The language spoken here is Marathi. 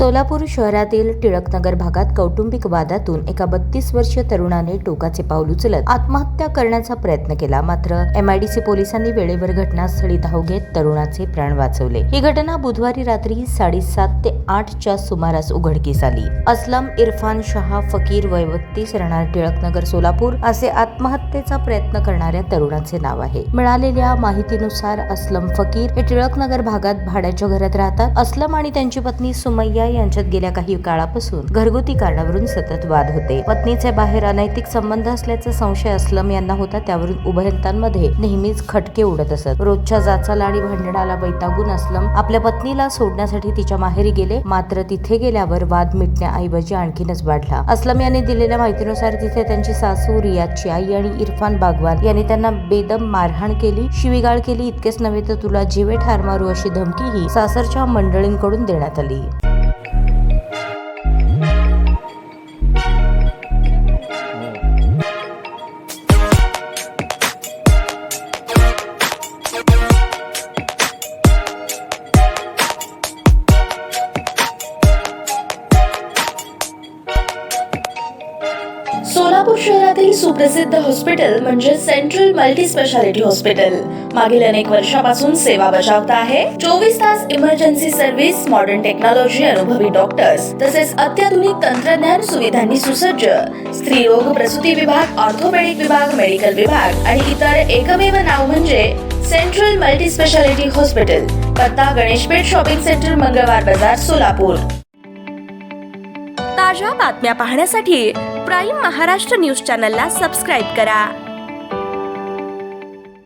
सोलापूर शहरातील टिळकनगर भागात कौटुंबिक वादातून एका 32 वर्षीय तरुणाने टोकाचे पाऊल उचलत आत्महत्या करण्याचा प्रयत्न केला. मात्र MIDC पोलिसांनी वेळेवर घटनास्थळी धाव घेत तरुणाचे प्राण वाचवले. ही घटना बुधवारी रात्री 7:30 ते 8च्या सुमारास उघडकीस आली. असलम इरफान शाह फकीर वय 32 राहणार टिळकनगर सोलापूर असे आत्महत्येचा प्रयत्न करणाऱ्या तरुणाचे नाव आहे. मिळालेल्या माहितीनुसार असलम फकीर हे टिळकनगर भागात भाड्याच्या घरात राहतात. असलम आणि त्यांची पत्नी सुमय्या यांच्यात गेल्या काही काळापासून घरगुती कारणावरून सतत वाद होते. पत्नीचे बाहेर अनैतिक संबंध असल्याचा संशय असलम यांना होता. त्यावरून उभयतांमध्ये नेहमीच खटके उडत असत. रोजच्या जाचाला आणि भांडणाला वैतागून असलम आपल्या पत्नीला सोडण्यासाठी तिच्या माहेरी गेले. मात्र तिथे गेल्यावर वाद मिटण्याऐवजी आणखीनच वाढला. असलम यांनी दिलेल्या माहितीनुसार तिथे त्यांची सासू रियाजची आई आणि इरफान बागवान यांनी त्यांना बेदम मारहाण केली, शिवीगाळ केली. इतकेच नव्हे तर तुला जीवे ठार मारू अशी धमकीही सासरच्या मंडळींकडून देण्यात आली. सोलापूर शहरातील सुप्रसिद्ध हॉस्पिटल म्हणजे सेंट्रल मल्टी स्पेशालिटी हॉस्पिटल मागील अनेक वर्षापासून सेवा बजावत आहे. 24 तास इमर्जन्सी सर्व्हिस, मॉडर्न टेक्नॉलॉजी, अनुभवी डॉक्टर्स तसेच अत्याधुनिक तंत्रज्ञान सुविधांनी सुसज्ज स्त्रीरोग प्रसूती विभाग, ऑर्थोपेडिक विभाग, मेडिकल विभाग आणि इतर एकमेव नाव म्हणजे सेंट्रल मल्टी स्पेशालिटी हॉस्पिटल. पत्ता गणेशपेठ शॉपिंग सेंटर, मंगळवार बाजार, सोलापूर. ताज्या बातम्या पाहण्यासाठी प्राईम महाराष्ट्र न्यूज चॅनलला सबस्क्राईब करा.